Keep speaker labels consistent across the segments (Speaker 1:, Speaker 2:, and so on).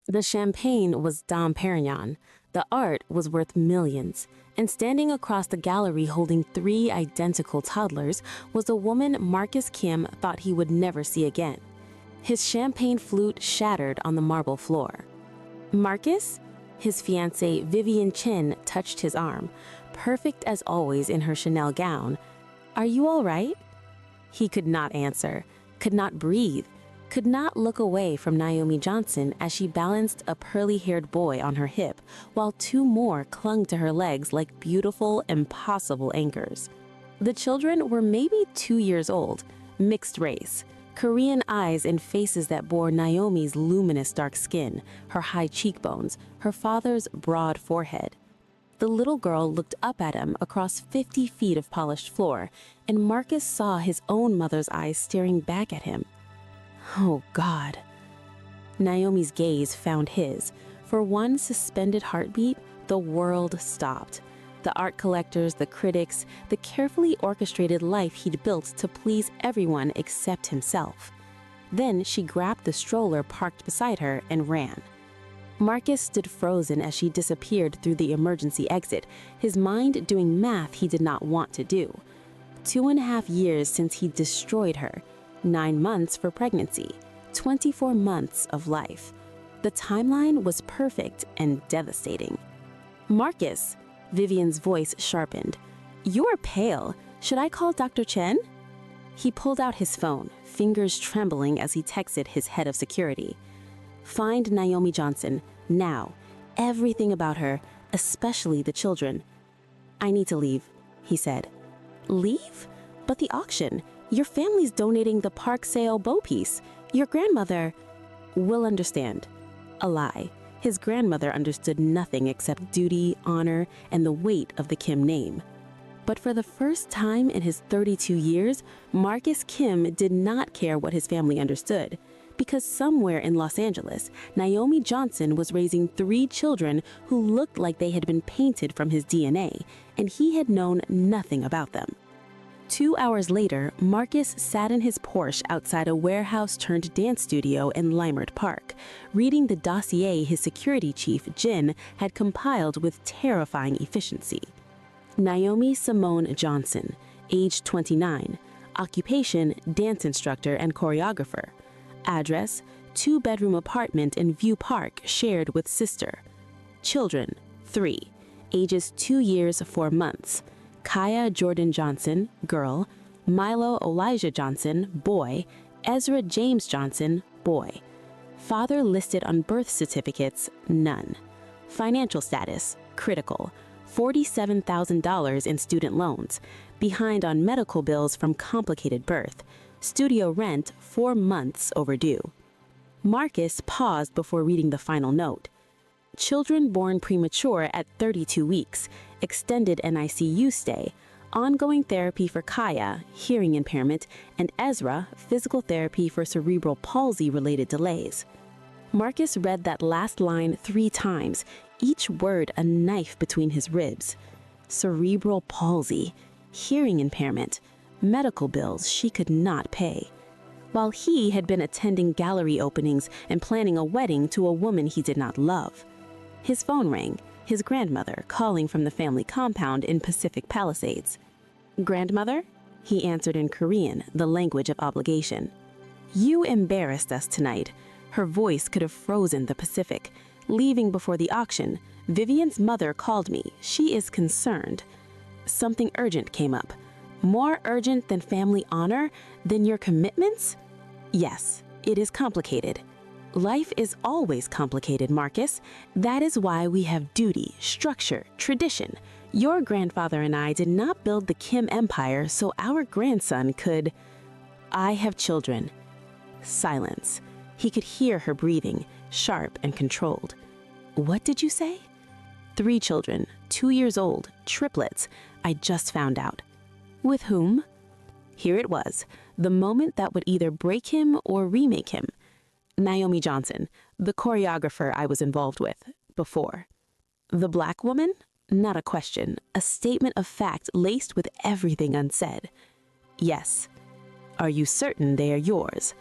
Speaker 1: The champagne was Dom Perignon, the art was worth millions, and standing across the gallery holding three identical toddlers was a woman Marcus Kim thought he would never see again. His champagne flute shattered on the marble floor. Marcus? His fiancée Vivian Chin touched his arm, perfect as always in her Chanel gown. Are you all right? He could not answer, could not breathe, could not look away from Naomi Johnson as she balanced a pearly-haired boy on her hip, while two more clung to her legs like beautiful, impossible anchors. The children were maybe 2 years old, mixed race, Korean eyes and faces that bore Naomi's luminous dark skin, her high cheekbones, her father's broad forehead. The little girl looked up at him across 50 feet of polished floor, and Marcus saw his own mother's eyes staring back at him. Oh, God. Naomi's gaze found his. For one suspended heartbeat, the world stopped. The art collectors, the critics, the carefully orchestrated life he'd built to please everyone except himself. Then she grabbed the stroller parked beside her and ran. Marcus stood frozen as she disappeared through the emergency exit, his mind doing math he did not want to do. 2.5 years since he destroyed her, 9 months for pregnancy, 24 months of life. The timeline was perfect and devastating. Marcus, Vivian's voice sharpened. You're pale. Should I call Dr. Chen? He pulled out his phone, fingers trembling as he texted his head of security. Find Naomi Johnson, now. Everything about her, especially the children. I need to leave, he said. Leave? But the auction. Your family's donating the park sale bow piece. Your grandmother will understand. A lie. His grandmother understood nothing except duty, honor, and the weight of the Kim name. But for the first time in his 32 years, Marcus Kim did not care what his family understood. Because somewhere in Los Angeles, Naomi Johnson was raising 3 children who looked like they had been painted from his DNA, and he had known nothing about them. 2 hours later, Marcus sat in his Porsche outside a warehouse-turned-dance studio in Limerick Park, reading the dossier his security chief, Jin, had compiled with terrifying efficiency. Naomi Simone Johnson, age 29, occupation, dance instructor and choreographer. Address, 2-bedroom apartment in View Park shared with sister. Children, 3, ages 2 years, 4 months. Kaya Jordan Johnson, girl, Milo Elijah Johnson, boy, Ezra James Johnson, boy. Father listed on birth certificates, none. Financial status, critical, $47,000 in student loans, behind on medical bills from complicated birth, studio rent 4 months overdue. Marcus paused before reading the final note. Children born premature at 32 weeks, extended NICU stay, ongoing therapy for Kaya, hearing impairment, and Ezra, physical therapy for cerebral palsy-related delays. Marcus read that last line 3 times, each word a knife between his ribs. Cerebral palsy, hearing impairment, medical bills she could not pay. While he had been attending gallery openings and planning a wedding to a woman he did not love. His phone rang, his grandmother calling from the family compound in Pacific Palisades. Grandmother? He answered in Korean, the language of obligation. You embarrassed us tonight. Her voice could have frozen the Pacific. Leaving before the auction, Vivian's mother called me. She is concerned. Something urgent came up. More urgent than family honor? Than your commitments? Yes, it is complicated. Life is always complicated, Marcus. That is why we have duty, structure, tradition. Your grandfather and I did not build the Kim empire so our grandson could... I have children. Silence. He could hear her breathing, sharp and controlled. What did you say? 3 children, 2 years old, triplets. I just found out. With whom? Here it was, the moment that would either break him or remake him. Naomi Johnson, the choreographer I was involved with before. The black woman? Not a question, a statement of fact laced with everything unsaid. Yes. Are you certain they are yours?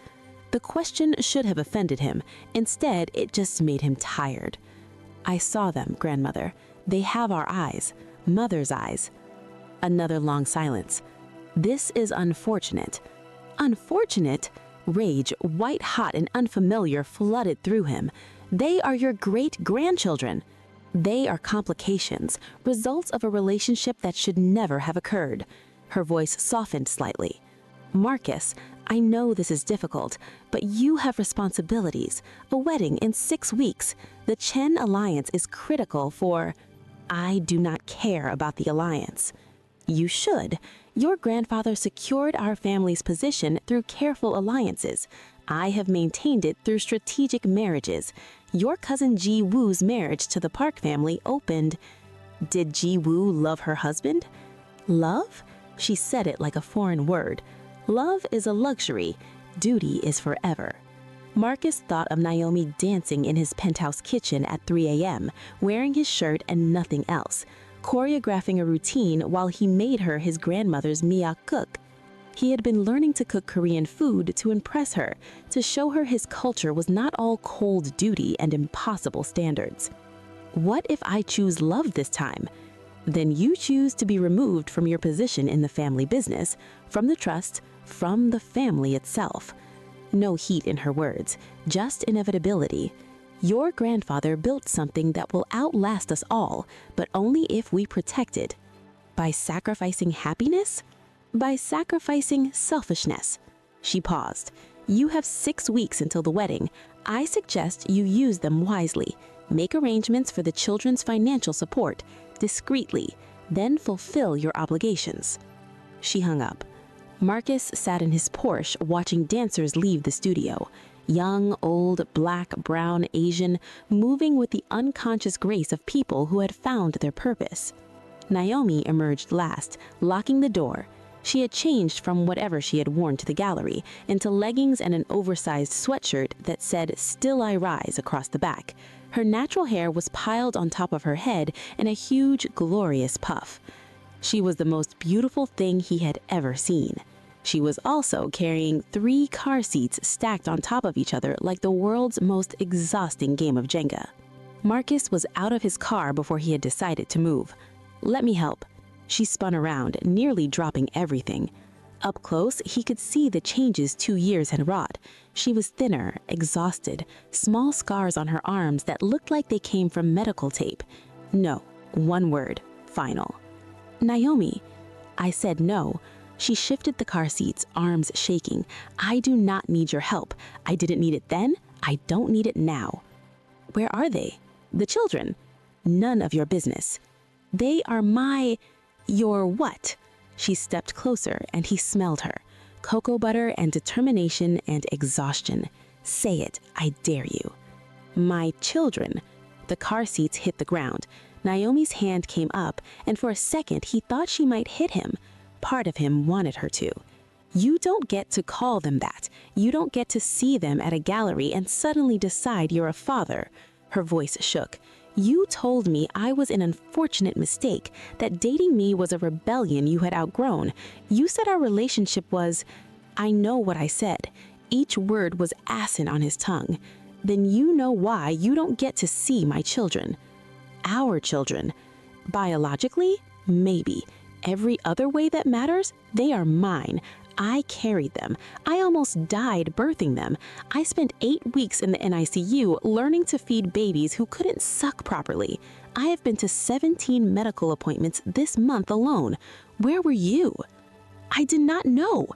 Speaker 1: The question should have offended him. Instead, it just made him tired. I saw them, grandmother. They have our eyes, mother's eyes. Another long silence. This is unfortunate. Unfortunate? Rage, white hot and unfamiliar, flooded through him. They are your great-grandchildren. They are complications, results of a relationship that should never have occurred. Her voice softened slightly. Marcus, I know this is difficult, but you have responsibilities. A wedding in 6 weeks. The Chen alliance is critical for... I do not care about the alliance. You should. Your grandfather secured our family's position through careful alliances. I have maintained it through strategic marriages. Your cousin Ji Woo's marriage to the Park family opened... Did Ji Woo love her husband? Love? She said it like a foreign word. Love is a luxury. Duty is forever. Marcus thought of Naomi dancing in his penthouse kitchen at 3 a.m., wearing his shirt and nothing else, choreographing a routine while he made her his grandmother's miak cook. He had been learning to cook Korean food to impress her, to show her his culture was not all cold duty and impossible standards. What if I choose love this time? Then you choose to be removed from your position in the family business, from the trust, from the family itself. No heat in her words, just inevitability. Your grandfather built something that will outlast us all, but only if we protect it. By sacrificing happiness? By sacrificing selfishness. She paused. You have 6 weeks until the wedding. I suggest you use them wisely. Make arrangements for the children's financial support, discreetly, then fulfill your obligations. She hung up. Marcus sat in his Porsche watching dancers leave the studio. Young, old, black, brown, Asian, moving with the unconscious grace of people who had found their purpose. Naomi emerged last, locking the door. She had changed from whatever she had worn to the gallery into leggings and an oversized sweatshirt that said "Still I Rise" across the back. Her natural hair was piled on top of her head in a huge, glorious puff. She was the most beautiful thing he had ever seen. She was also carrying 3 car seats stacked on top of each other like the world's most exhausting game of Jenga. Marcus was out of his car before he had decided to move. Let me help. She spun around, nearly dropping everything. Up close, he could see the changes 2 years had wrought. She was thinner, exhausted, small scars on her arms that looked like they came from medical tape. No, one word, final. Naomi. I said no. She shifted the car seats, arms shaking. I do not need your help. I didn't need it then. I don't need it now. Where are they? The children. None of your business. They are my... Your what? She stepped closer and he smelled her. Cocoa butter and determination and exhaustion. Say it, I dare you. My children. The car seats hit the ground. Naomi's hand came up, and for a second he thought she might hit him. Part of him wanted her to. You don't get to call them that. You don't get to see them at a gallery and suddenly decide you're a father. Her voice shook. You told me I was an unfortunate mistake, that dating me was a rebellion you had outgrown. You said our relationship was... I know what I said. Each word was acid on his tongue. Then you know why you don't get to see my children. Our children. Biologically? Maybe. Every other way that matters, they are mine. I carried them. I almost died birthing them. I spent 8 weeks in the NICU learning to feed babies who couldn't suck properly. I have been to 17 medical appointments this month alone. Where were you? I did not know.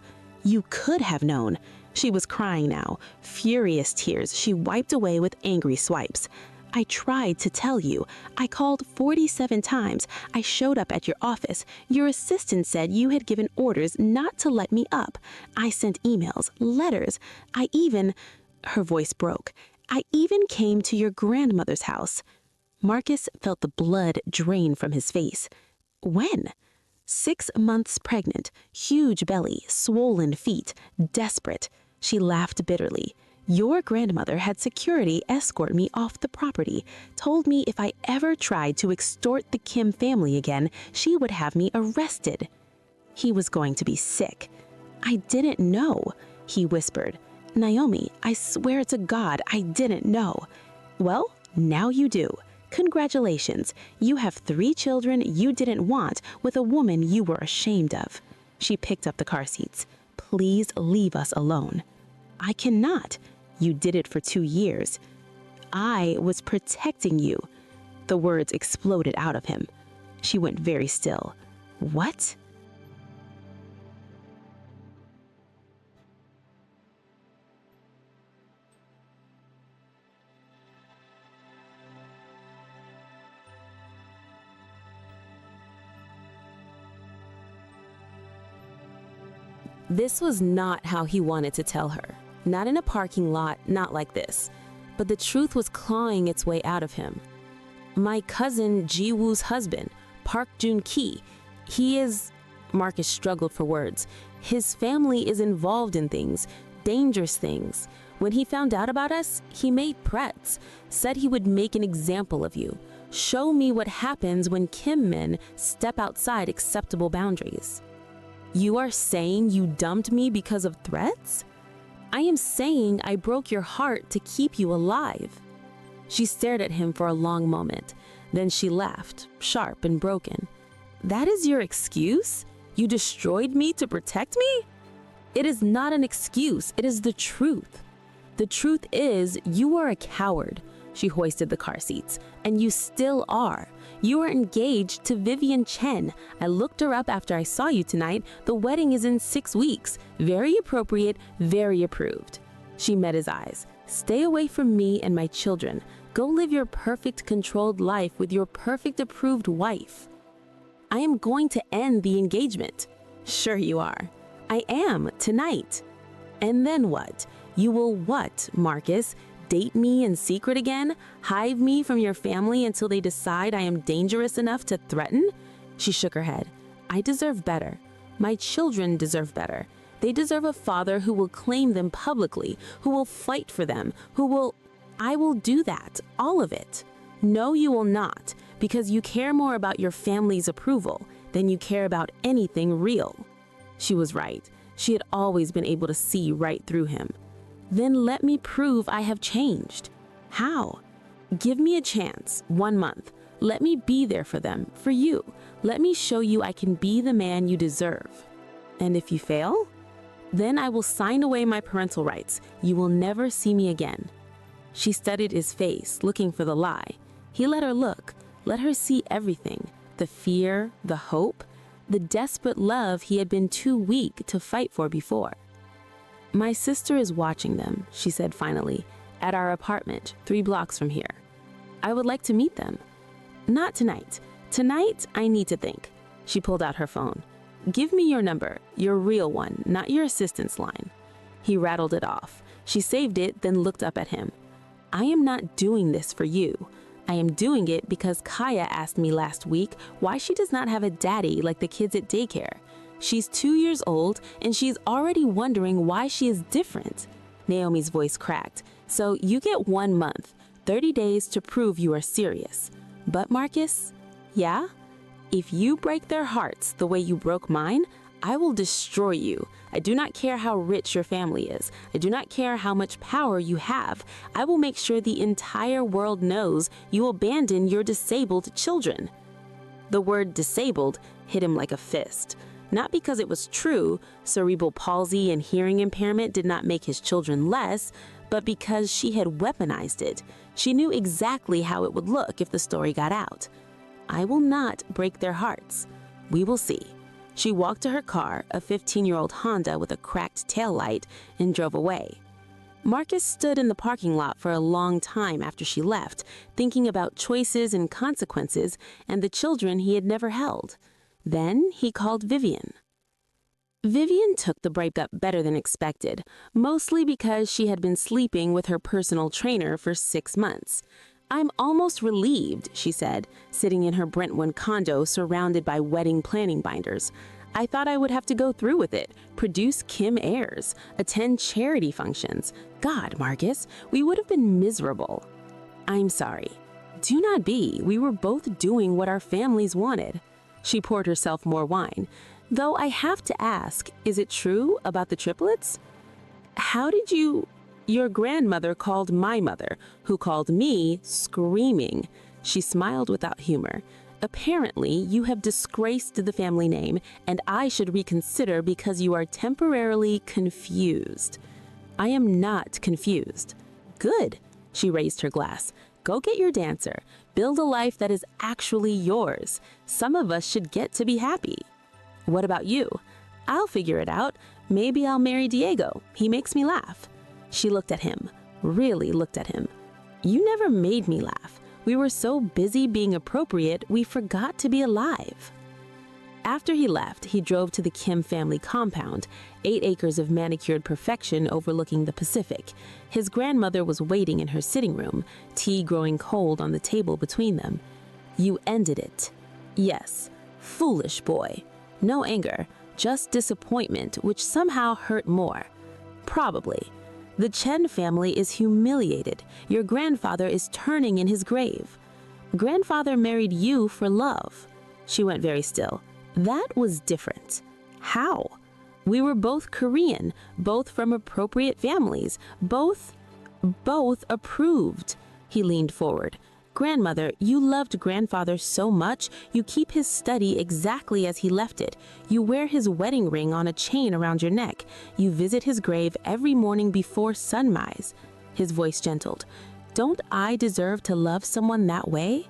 Speaker 1: You could have known. She was crying now, furious tears she wiped away with angry swipes. I tried to tell you. I called 47 times. I showed up at your office. Your assistant said you had given orders not to let me up. I sent emails, letters. I even... Her voice broke. I even came to your grandmother's house. Marcus felt the blood drain from his face. When? 6 months pregnant, huge belly, swollen feet, desperate. She laughed bitterly. Your grandmother had security escort me off the property, told me if I ever tried to extort the Kim family again, she would have me arrested. He was going to be sick. I didn't know, he whispered.
Speaker 2: Naomi, I swear to God, I didn't know. Well, now you do. Congratulations. You have 3 children you didn't want with a woman you were ashamed of. She picked up the car seats. Please leave us alone. I cannot. You did it for 2 years. I was protecting you. The words exploded out of him. She went very still. What?
Speaker 1: This was not how he wanted to tell her. Not in a parking lot, not like this. But the truth was clawing its way out of him. My cousin Ji-woo's husband, Park Joon-ki, he is... Marcus struggled for words. His family is involved in things, dangerous things. When he found out about us, he made threats, said he would make an example of you, show me what happens when Kim men step outside acceptable boundaries. You are saying you dumped me because of threats? I am saying I broke your heart to keep you alive. She stared at him for a long moment. Then she laughed, sharp and broken. That is your excuse? You destroyed me to protect me? It is not an excuse, it is the truth. The truth is, you are a coward. She hoisted the car seats. And you still are. You are engaged to Vivian Chen. I looked her up after I saw you tonight. The wedding is in 6 weeks. Very appropriate, very approved. She met his eyes. Stay away from me and my children. Go live your perfect controlled life with your perfect approved wife. I am going to end the engagement. Sure you are. I am, tonight. And then what? You will what, Marcus? Date me in secret again? Hide me from your family until they decide I am dangerous enough to threaten? She shook her head. I deserve better. My children deserve better. They deserve a father who will claim them publicly, who will fight for them, who will... I will do that, all of it. No, you will not, because you care more about your family's approval than you care about anything real. She was right. She had always been able to see right through him. Then let me prove I have changed. How? Give me a chance, 1 month. Let me be there for them, for you. Let me show you I can be the man you deserve. And if you fail, then I will sign away my parental rights. You will never see me again. She studied his face, looking for the lie. He let her look, let her see everything, the fear, the hope, the desperate love he had been too weak to fight for before. My sister is watching them, she said finally, at our apartment, 3 blocks from here. I would like to meet them. Not tonight. Tonight, I need to think. She pulled out her phone. Give me your number, your real one, not your assistant's line. He rattled it off. She saved it, then looked up at him. I am not doing this for you. I am doing it because Kaya asked me last week why she does not have a daddy like the kids at daycare. She's 2 years old and she's already wondering why she is different. Naomi's voice cracked. So you get 1 month, 30 days to prove you are serious. But Marcus, yeah? If you break their hearts the way you broke mine, I will destroy you. I do not care how rich your family is. I do not care how much power you have. I will make sure the entire world knows you abandon your disabled children. The word disabled hit him like a fist. Not because it was true, cerebral palsy and hearing impairment did not make his children less, but because she had weaponized it. She knew exactly how it would look if the story got out. I will not break their hearts. We will see. She walked to her car, a 15-year-old Honda with a cracked taillight, and drove away. Marcus stood in the parking lot for a long time after she left, thinking about choices and consequences and the children he had never held. Then he called Vivian. Vivian took the breakup better than expected, mostly because she had been sleeping with her personal trainer for 6 months. I'm almost relieved, she said, sitting in her Brentwood condo surrounded by wedding planning binders. I thought I would have to go through with it, produce Kim heirs, attend charity functions. God, Marcus, we would have been miserable. I'm sorry. Do not be. We were both doing what our families wanted. She poured herself more wine. Though I have to ask, is it true about the triplets? How did you... Your grandmother called my mother, who called me screaming. She smiled without humor. Apparently, you have disgraced the family name, and I should reconsider because you are temporarily confused. I am not confused. Good. She raised her glass. Go get your dancer. Build a life that is actually yours. Some of us should get to be happy. What about you? I'll figure it out. Maybe I'll marry Diego. He makes me laugh. She looked at him, really looked at him. You never made me laugh. We were so busy being appropriate, we forgot to be alive. After he left, he drove to the Kim family compound, 8 acres of manicured perfection overlooking the Pacific. His grandmother was waiting in her sitting room, tea growing cold on the table between them. You ended it. Yes, foolish boy. No anger, just disappointment, which somehow hurt more. Probably. The Chen family is humiliated. Your grandfather is turning in his grave. Grandfather married you for love. She went very still. That was different. How? We were both Korean, both from appropriate families, both approved. He leaned forward. Grandmother, you loved grandfather so much, you keep his study exactly as he left it. You wear his wedding ring on a chain around your neck. You visit his grave every morning before sunrise. His voice gentled. Don't I deserve to love someone that way?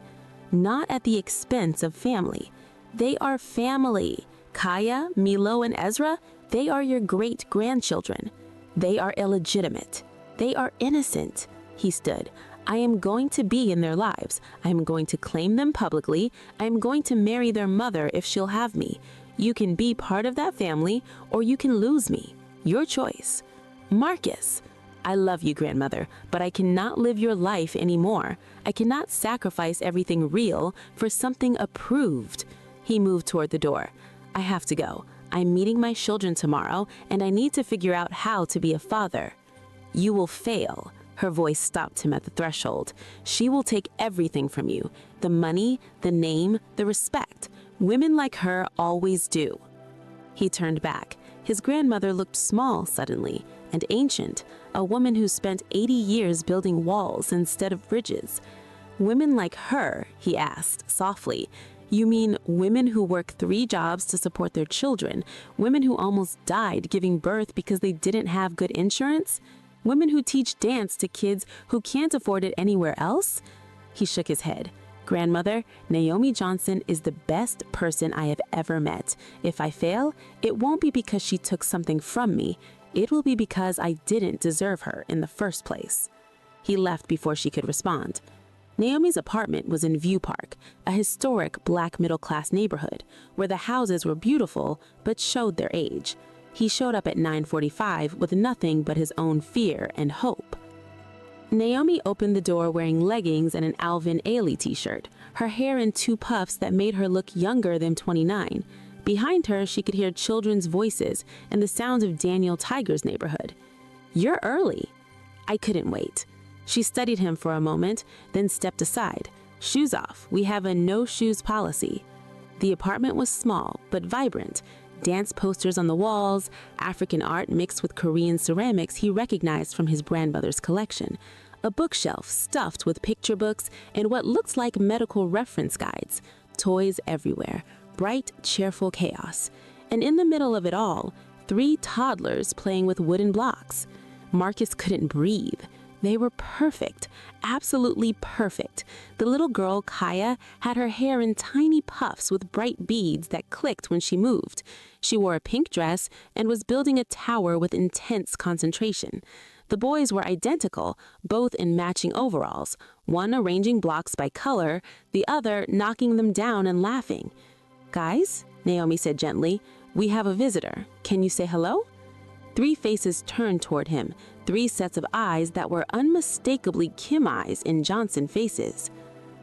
Speaker 1: Not at the expense of family. They are family. Kaya, Milo, and Ezra, they are your great-grandchildren. They are illegitimate. They are innocent. He stood. I am going to be in their lives. I am going to claim them publicly. I am going to marry their mother if she'll have me. You can be part of that family, or you can lose me. Your choice. Marcus. I love you, grandmother, but I cannot live your life anymore. I cannot sacrifice everything real for something approved. He moved toward the door. I have to go. I'm meeting my children tomorrow, and I need to figure out how to be a father. You will fail. Her voice stopped him at the threshold. She will take everything from you. The money, the name, the respect. Women like her always do. He turned back. His grandmother looked small suddenly and ancient, a woman who spent 80 years building walls instead of bridges. Women like her, he asked softly. You mean women who work 3 jobs to support their children? Women who almost died giving birth because they didn't have good insurance? Women who teach dance to kids who can't afford it anywhere else? He shook his head. Grandmother, Naomi Johnson is the best person I have ever met. If I fail, it won't be because she took something from me. It will be because I didn't deserve her in the first place. He left before she could respond. Naomi's apartment was in View Park, a historic black middle-class neighborhood where the houses were beautiful but showed their age. He showed up at 9:45 with nothing but his own fear and hope. Naomi opened the door wearing leggings and an Alvin Ailey t-shirt, her hair in 2 puffs that made her look younger than 29. Behind her, she could hear children's voices and the sounds of Daniel Tiger's neighborhood. You're early. I couldn't wait. She studied him for a moment, then stepped aside. Shoes off. We have a no-shoes policy. The apartment was small, but vibrant. Dance posters on the walls, African art mixed with Korean ceramics he recognized from his grandmother's collection, a bookshelf stuffed with picture books and what looked like medical reference guides, toys everywhere, bright, cheerful chaos. And in the middle of it all, 3 toddlers playing with wooden blocks. Marcus couldn't breathe. They were perfect, absolutely perfect. The little girl, Kaya, had her hair in tiny puffs with bright beads that clicked when she moved. She wore a pink dress and was building a tower with intense concentration. The boys were identical, both in matching overalls, one arranging blocks by color, the other knocking them down and laughing. Guys, Naomi said gently, we have a visitor. Can you say hello? 3 faces turned toward him, 3 sets of eyes that were unmistakably Kim eyes in Johnson faces.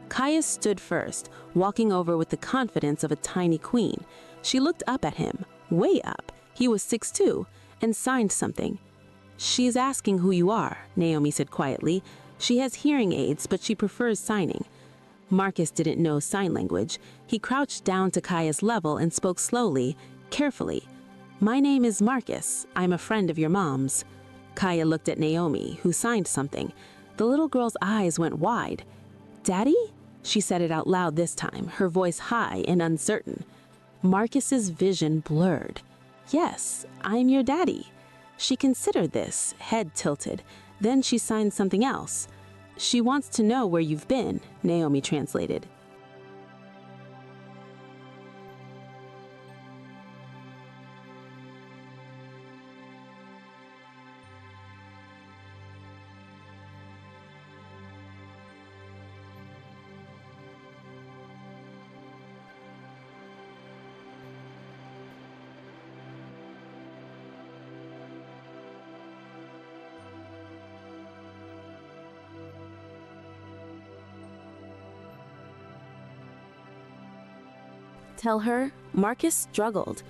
Speaker 1: Kaya stood first, walking over with the confidence of a tiny queen. She looked up at him, way up, he was 6'2", and signed something. She's asking who you are, Naomi said quietly. She has hearing aids, but she prefers signing. Marcus didn't know sign language. He crouched down to Kaya's level and spoke slowly, carefully. My name is Marcus. I'm a friend of your mom's.
Speaker 2: Kaya looked at Naomi, who signed something. The little girl's eyes went wide. "Daddy?" She said it out loud this time, her voice high and uncertain. Marcus's vision blurred. "Yes, I'm your daddy." She considered this, head tilted. Then she signed something else. "She wants to know where you've been," Naomi translated.
Speaker 1: Tell her, Marcus struggled.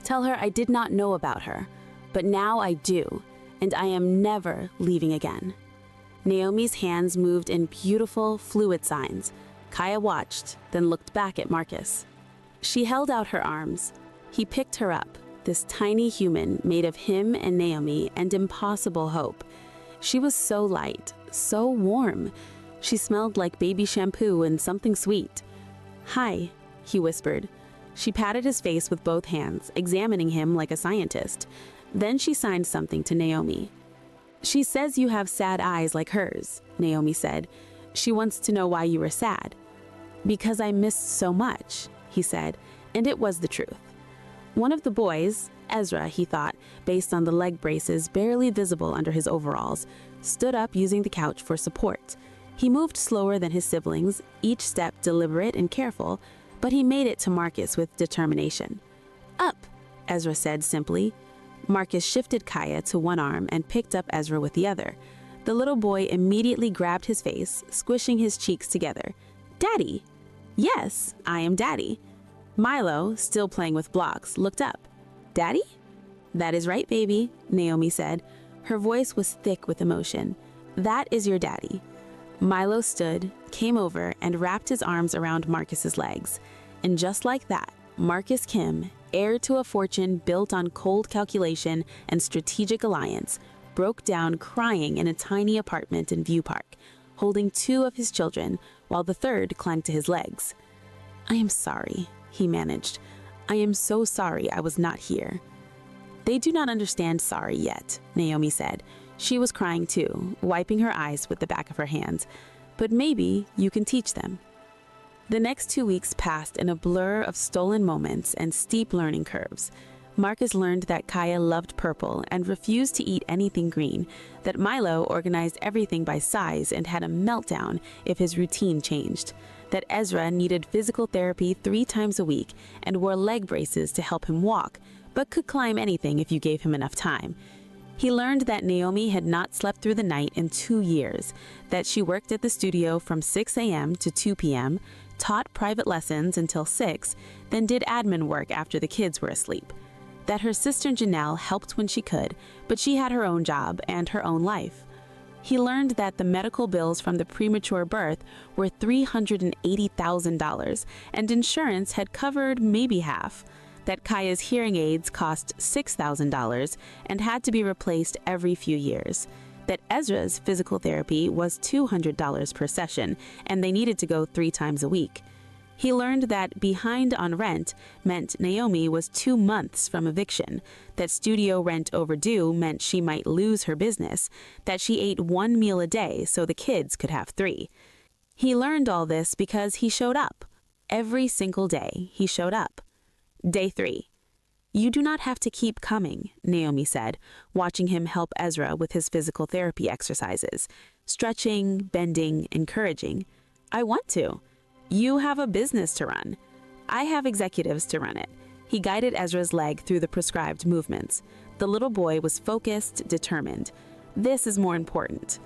Speaker 1: Tell her I did not know about her, but now I do, and I am never leaving again. Naomi's hands moved in beautiful, fluid signs. Kaya watched, then looked back at Marcus. She held out her arms. He picked her up, this tiny human made of him and Naomi and impossible hope. She was so light, so warm. She smelled like baby shampoo and something sweet. "Hi," he whispered. She patted his face with both hands, examining him like a scientist. Then she signed something to Naomi. "She says you have sad eyes like hers," Naomi said. "She wants to know why you were sad." "Because I missed so much," he said, and it was the truth. One of the boys, Ezra, he thought, based on the leg braces barely visible under his overalls, stood up using the couch for support. He moved slower than his siblings, each step deliberate and careful, but he made it to Marcus with determination. "Up," Ezra said simply. Marcus shifted Kaya to one arm and picked up Ezra with the other. The little boy immediately grabbed his face, squishing his cheeks together. "Daddy!" "Yes, I am Daddy." Milo, still playing with blocks, looked up. "Daddy?" "That is right, baby," Naomi said. Her voice was thick with emotion. "That is your daddy." Milo stood, came over, and wrapped his arms around Marcus's legs. And just like that, Marcus Kim, heir to a fortune built on cold calculation and strategic alliance, broke down crying in a tiny apartment in View Park, holding two of his children while the third clung to his legs. "I am sorry," he managed. "I am so sorry I was not here." "They do not understand sorry yet," Naomi said. She was crying too, wiping her eyes with the back of her hands. "But maybe you can teach them." The next 2 weeks passed in a blur of stolen moments and steep learning curves. Marcus learned that Kaya loved purple and refused to eat anything green, that Milo organized everything by size and had a meltdown if his routine changed, that Ezra needed physical therapy 3 times a week and wore leg braces to help him walk, but could climb anything if you gave him enough time. He learned that Naomi had not slept through the night in 2 years, that she worked at the studio from 6 a.m. to 2 p.m., taught private lessons until 6, then did admin work after the kids were asleep, that her sister Janelle helped when she could, but she had her own job and her own life. He learned that the medical bills from the premature birth were $380,000, and insurance had covered maybe half, that Kaya's hearing aids cost $6,000 and had to be replaced every few years, that Ezra's physical therapy was $200 per session and they needed to go 3 times a week. He learned that behind on rent meant Naomi was 2 months from eviction, that studio rent overdue meant she might lose her business, that she ate 1 meal a day so the kids could have 3. He learned all this because he showed up. Every single day he showed up. Day 3. "You do not have to keep coming," Naomi said, watching him help Ezra with his physical therapy exercises, stretching, bending, encouraging. "I want to. You have a business to run. I have executives to run it." He guided Ezra's leg through the prescribed movements. The little boy was focused, determined. "This is more important."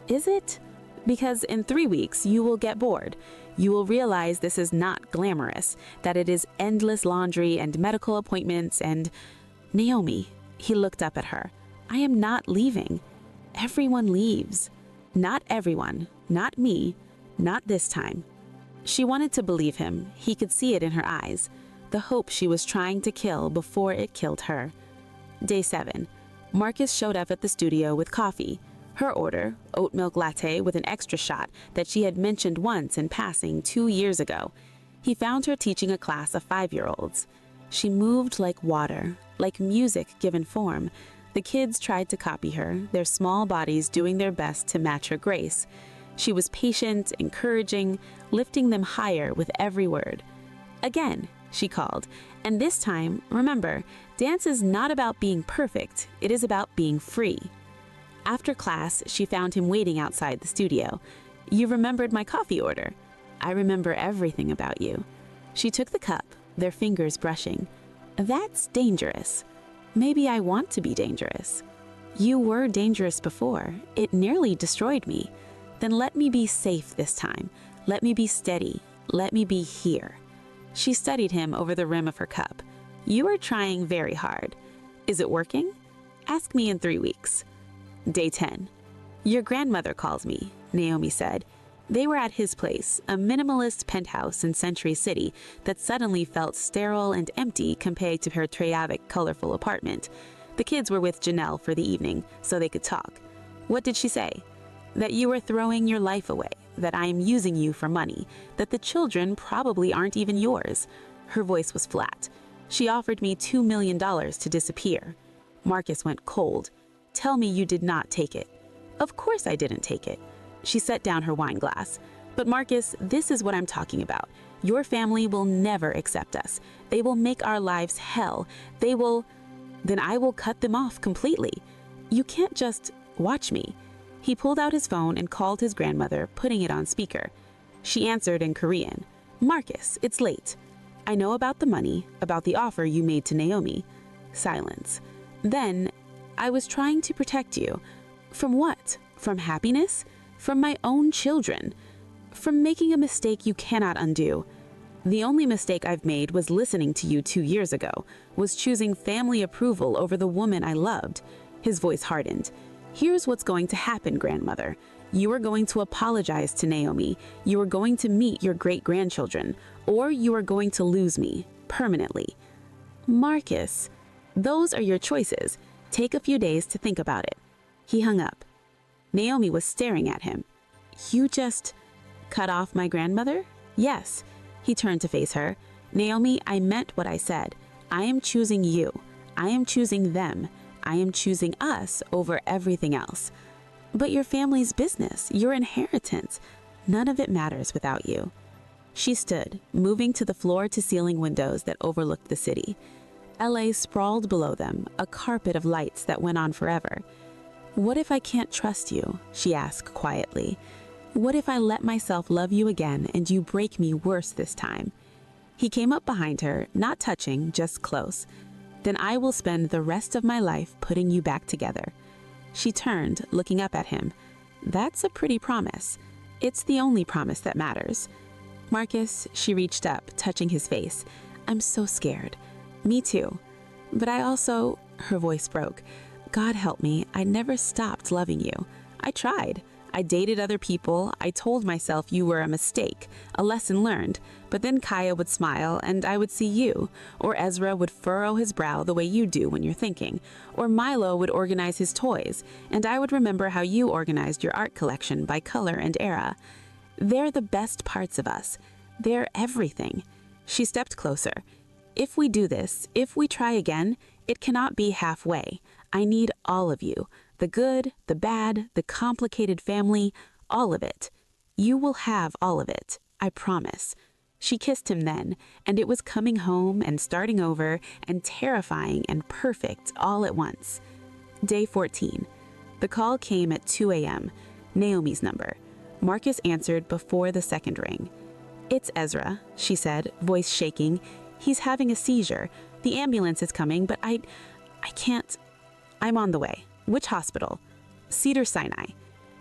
Speaker 1: "Is it?" "Because in 3 weeks you will get bored. You will realize this is not glamorous, that it is endless laundry and medical appointments and—" "Naomi," he looked up at her, "I am not leaving. Everyone leaves. Not everyone, not me, not this time." She wanted to believe him. He could see it in her eyes, the hope she was trying to kill before it killed her. Day 7.
Speaker 2: Marcus showed up at the studio with coffee. Her order, oat milk latte with an extra shot that she had mentioned once in passing 2 years ago. He found her teaching a class of 5-year-olds. She moved like water, like music given form. The kids tried to copy her, their small bodies doing their best to match her grace. She was patient, encouraging, lifting them higher with every word. Again, she called, and this time, remember, dance is not about being perfect, it is about being free. After class, she found him waiting outside the studio. "You remembered my coffee order." "I remember everything about you." She took the cup, their fingers brushing. "That's dangerous." "Maybe I want to be dangerous." "You were dangerous before. It nearly destroyed me." "Then let me be safe this time. Let me be steady. Let me be here." She studied him over the rim of her cup. "You are trying very hard. Is it working? Ask me in 3 weeks." Day 10. "Your grandmother calls me," Naomi said. They were at his place, a minimalist penthouse in Century City that suddenly felt sterile and empty compared to her triavic, colorful apartment. The kids were with Janelle for the evening, so they could talk. What did she say? That you are throwing your life away, that I am using you for money, that the children probably aren't even yours. Her voice was flat. She offered me $2 million to disappear. Marcus went cold. "Tell me you did not take it." "Of course I didn't take it." She set down her wine glass. "But Marcus, this is what I'm talking about. Your family will never accept us. They will make our lives hell. They will... Then I will cut them off completely. You can't just watch me." He pulled out his phone and called his grandmother, putting it on speaker. She answered in Korean. "Marcus, it's late. I know about the money, about the offer you made to Naomi." Silence. Then, "I was trying to protect you." "From what? From happiness? From my own children? From making a mistake you cannot undo." "The only mistake I've made was listening to you 2 years ago, was choosing family approval over the woman I loved." His voice hardened. "Here's what's going to happen, grandmother. You are going to apologize to Naomi. You are going to meet your great-grandchildren, or you are going to lose me, permanently." "Marcus, those are your choices. Take a few days to think about it." He hung up. Naomi was staring at him. "You just cut off my grandmother?" "Yes." He turned to face her. "Naomi, I meant what I said. I am choosing you. I am choosing them. I am choosing us over everything else." "But your family's business, your inheritance, none of it matters without you." She stood, moving to the floor-to-ceiling windows that overlooked the city. LA sprawled below them, a carpet of lights that went on forever. "What if I can't trust you?" she asked quietly. "What if I let myself love you again and you break me worse this time?" He came up behind her, not touching, just close. "Then I will spend the rest of my life putting you back together." She turned, looking up at him. "That's a pretty promise. It's the only promise that matters." "Marcus," she reached up, touching his face. "I'm so scared." "Me too. But I also..." Her voice broke. "God help me, I never stopped loving you. I tried. I dated other people. I told myself you were a mistake, a lesson learned. But then Kaya would smile and I would see you. Or Ezra would furrow his brow the way you do when you're thinking. Or Milo would organize his toys, and I would remember how you organized your art collection by color and era. They're the best parts of us. They're everything." She stepped closer. "If we do this, if we try again, it cannot be halfway. I need all of you. The good, the bad, the complicated family, all of it. You will have all of it, I promise." She kissed him then, and it was coming home and starting over and terrifying and perfect all at once. Day 14. The call came at 2 a.m., Naomi's number. Marcus answered before the second ring. "It's Ezra," she said, voice shaking. "He's having a seizure. The ambulance is coming, but I can't. I'm on the way. Which hospital?" "Cedars-Sinai."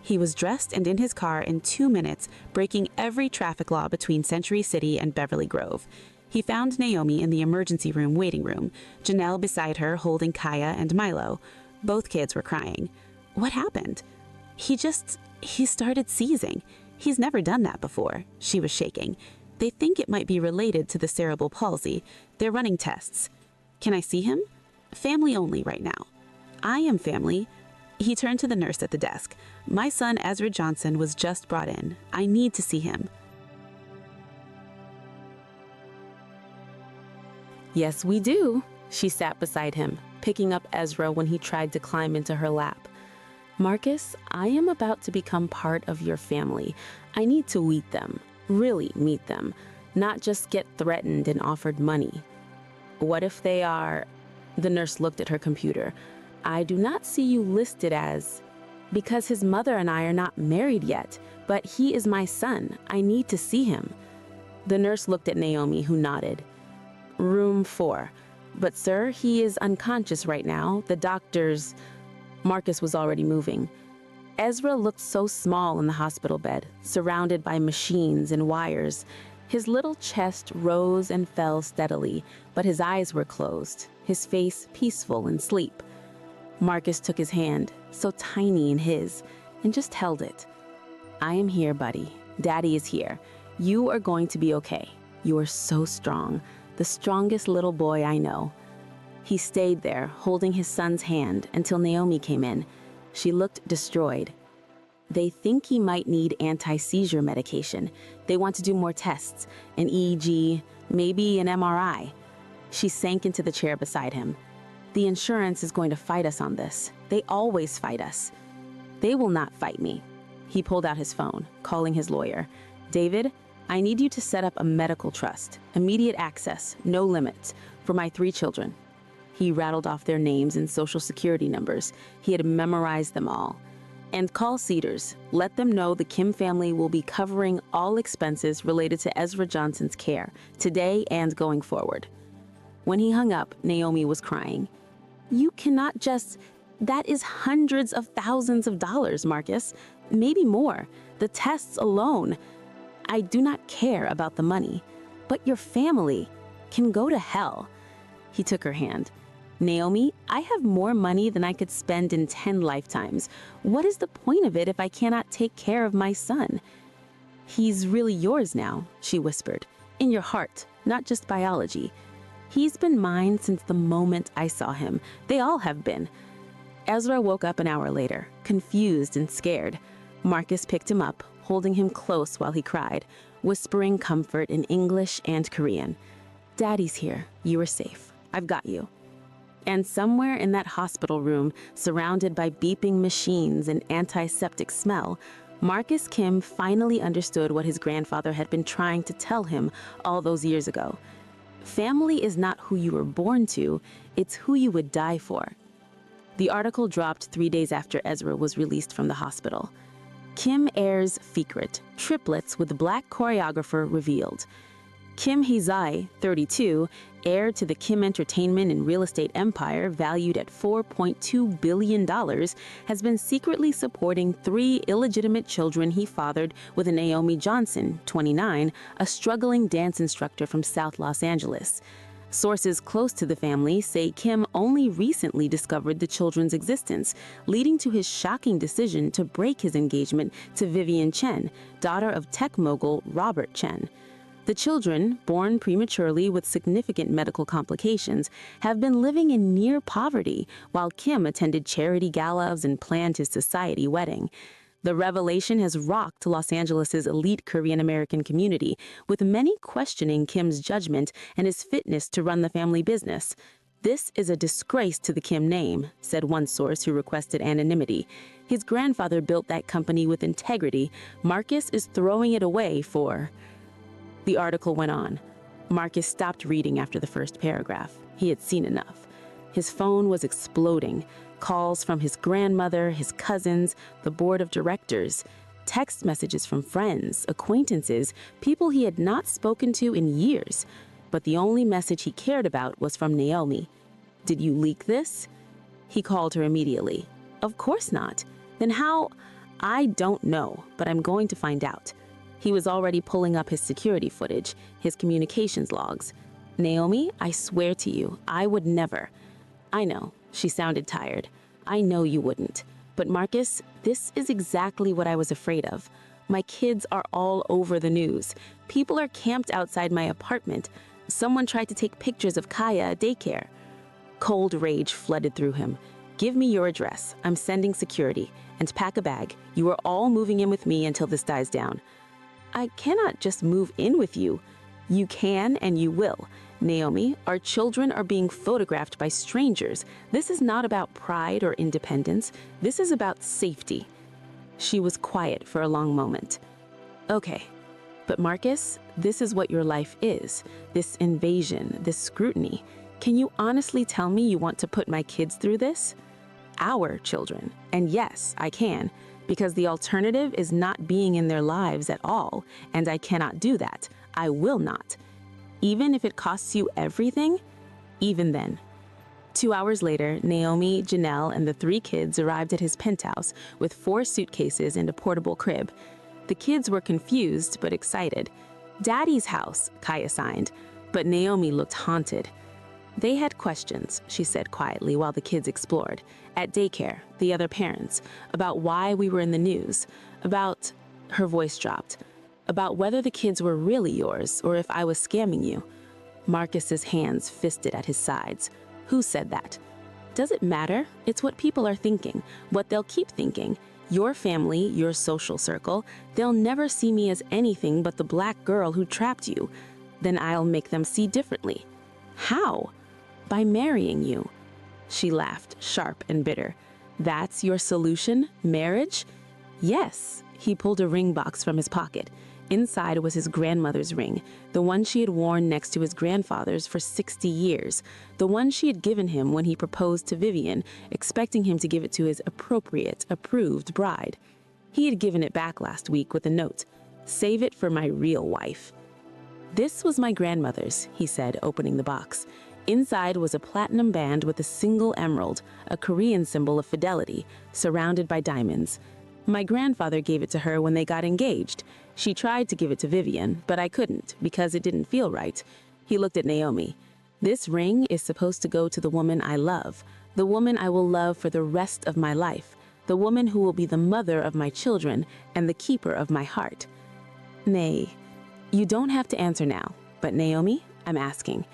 Speaker 2: He was dressed and in his car in 2 minutes, breaking every traffic law between Century City and Beverly Grove. He found Naomi in the emergency room waiting room, Janelle beside her holding Kaya and Milo. Both kids were crying. "What happened?" He started seizing. He's never done that before." She was shaking. "They think it might be related to the cerebral palsy. They're running tests." "Can I see him?" "Family only right now." I am family. He turned to the nurse at the desk. My son, Ezra Johnson, was just brought in. I need to see him.
Speaker 1: Yes, we do. She sat beside him, picking up Ezra when he tried to climb into her lap. Marcus, I am about to become part of your family. I need to meet them, really meet them, not just get threatened and offered money. What if they are... The nurse looked at her computer. I do not see you listed as... Because his mother and I are not married yet, but he is my son. I need to see him. The nurse looked at Naomi, who nodded. Room 4. But sir, he is unconscious right now. The doctors... Marcus was already moving. Ezra looked so small in the hospital bed, surrounded by machines and wires. His little chest rose and fell steadily, but his eyes were closed, his face peaceful in sleep. Marcus took his hand, so tiny in his, and just held it. I am here, buddy. Daddy is here. You are going to be okay. You are so strong, the strongest little boy I know. He stayed there, holding his son's hand, until Naomi came in. She looked destroyed. They think he might need anti-seizure medication. They want to do more tests, an EEG, maybe an MRI. She sank into the chair beside him. The insurance is going to fight us on this. They always fight us. They will not fight me. He pulled out his phone, calling his lawyer. David, I need you to set up a medical trust, immediate access, no limits, for my 3 children. He rattled off their names and social security numbers. He had memorized them all. And call Cedars. Let them know the Kim family will be covering all expenses related to Ezra Johnson's care, today and going forward. When he hung up, Naomi was crying. You cannot just... That is hundreds of thousands of dollars, Marcus. Maybe more. The tests alone. I do not care about the money. But your family can go to hell. He took her hand. Naomi, I have more money than I could spend in 10 lifetimes. What is the point of it if I cannot take care of my son? He's really yours now, she whispered. In your heart, not just biology. He's been mine since the moment I saw him. They all have been. Ezra woke up an hour later, confused and scared. Marcus picked him up, holding him close while he cried, whispering comfort in English and Korean. Daddy's here. You are safe. I've got you. And somewhere in that hospital room, surrounded by beeping machines and antiseptic smell, Marcus Kim finally understood what his grandfather had been trying to tell him all those years ago. Family is not who you were born to, it's who you would die for. The article dropped 3 days after Ezra was released from the hospital. Kim airs Secret, Triplets with Black choreographer revealed. Kim Hee-zae, 32, heir to the Kim entertainment and real estate empire valued at $4.2 billion, has been secretly supporting 3 illegitimate children he fathered with Naomi Johnson, 29, a struggling dance instructor from South Los Angeles. Sources close to the family say Kim only recently discovered the children's existence, leading to his shocking decision to break his engagement to Vivian Chen, daughter of tech mogul Robert Chen. The children, born prematurely with significant medical complications, have been living in near poverty while Kim attended charity galas and planned his society wedding. The revelation has rocked Los Angeles' elite Korean-American community, with many questioning Kim's judgment and his fitness to run the family business. This is a disgrace to the Kim name, said one source who requested anonymity. His grandfather built that company with integrity. Marcus is throwing it away for... The article went on. Marcus stopped reading after the first paragraph. He had seen enough. His phone was exploding. Calls from his grandmother, his cousins, the board of directors, text messages from friends, acquaintances, people he had not spoken to in years. But the only message he cared about was from Naomi. Did you leak this? He called her immediately. Of course not. Then how? I don't know, but I'm going to find out. He was already pulling up his security footage, his communications logs. Naomi, I swear to you, I would never. I know, she sounded tired. I know you wouldn't. But Marcus, this is exactly what I was afraid of. My kids are all over the news. People are camped outside my apartment. Someone tried to take pictures of Kaya at daycare. Cold rage flooded through him. Give me your address. I'm sending security. And pack a bag. You are all moving in with me until this dies down. I cannot just move in with you. You can and you will. Naomi, our children are being photographed by strangers. This is not about pride or independence. This is about safety. She was quiet for a long moment. Okay, but Marcus, this is what your life is. This invasion, this scrutiny. Can you honestly tell me you want to put my kids through this? Our children. And yes, I can, because the alternative is not being in their lives at all, and I cannot do that. I will not. Even if it costs you everything, even then. 2 hours later, Naomi, Janelle, and the 3 kids arrived at his penthouse with 4 suitcases and a portable crib. The kids were confused but excited. Daddy's house, Kaya signed, but Naomi looked haunted. They had questions, she said quietly while the kids explored. At daycare, the other parents, about why we were in the news, about, her voice dropped, about whether the kids were really yours or if I was scamming you. Marcus's hands fisted at his sides. Who said that? Does it matter? It's what people are thinking, what they'll keep thinking. Your family, your social circle, they'll never see me as anything but the black girl who trapped you. Then I'll make them see differently. How? By marrying you. She laughed, sharp and bitter. That's your solution? Marriage? Yes. He pulled a ring box from his pocket. Inside was his grandmother's ring, the one she had worn next to his grandfather's for 60 years, the one she had given him when he proposed to Vivian, expecting him to give it to his appropriate, approved bride. He had given it back last week with a note, "Save it for my real wife." This was my grandmother's, he said, opening the box. Inside was a platinum band with a single emerald, a Korean symbol of fidelity, surrounded by diamonds. My grandfather gave it to her when they got engaged. She tried to give it to Vivian, but I couldn't because it didn't feel right. He looked at Naomi. This ring is supposed to go to the woman I love, the woman I will love for the rest of my life, the woman who will be the mother of my children and the keeper of my heart. Nay, you don't have to answer now, but Naomi, I'm asking,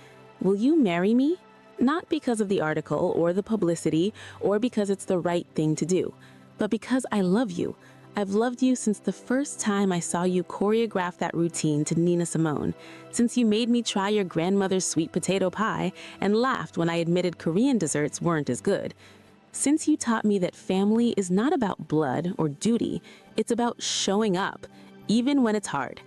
Speaker 1: will you marry me? Not because of the article or the publicity or because it's the right thing to do, but because I love you. I've loved you since the first time I saw you choreograph that routine to Nina Simone, since you made me try your grandmother's sweet potato pie and laughed when I admitted Korean desserts weren't as good. Since you taught me that family is not about blood or duty, it's about showing up, even when it's hard.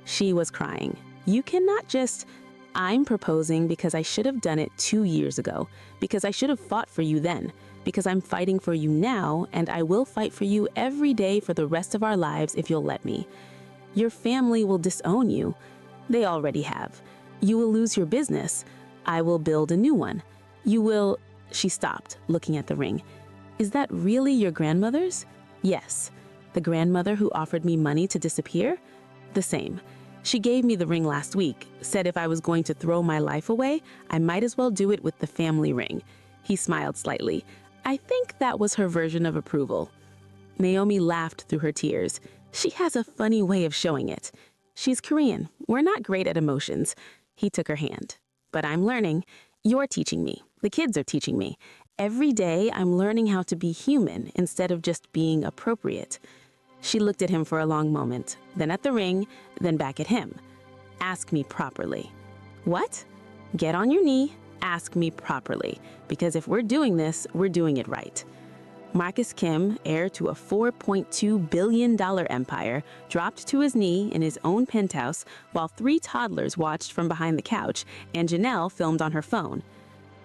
Speaker 1: She was crying. You cannot just... I'm proposing because I should have done it 2 years ago, because I should have fought for you then, because I'm fighting for you now, and I will fight for you every day for the rest of our lives if you'll let me. Your family will disown you. They already have. You will lose your business. I will build a new one. You will... She stopped, looking at the ring. Is that really your grandmother's? Yes. The grandmother who offered me money to disappear? The same. She gave me the ring last week, said if I was going to throw my life away, I might as well do it with the family ring. He smiled slightly. I think that was her version of approval. Naomi laughed through her tears. She has a funny way of showing it. She's Korean. We're not great at emotions. He took her hand. But I'm learning. You're teaching me. The kids are teaching me. Every day I'm learning how to be human instead of just being appropriate. She looked at him for a long moment, then at the ring, then back at him. Ask me properly. What? Get on your knee. Ask me properly, because if we're doing this, we're doing it right. Marcus Kim, heir to a $4.2 billion empire, dropped to his knee in his own penthouse while 3 toddlers watched from behind the couch and Janelle filmed on her phone.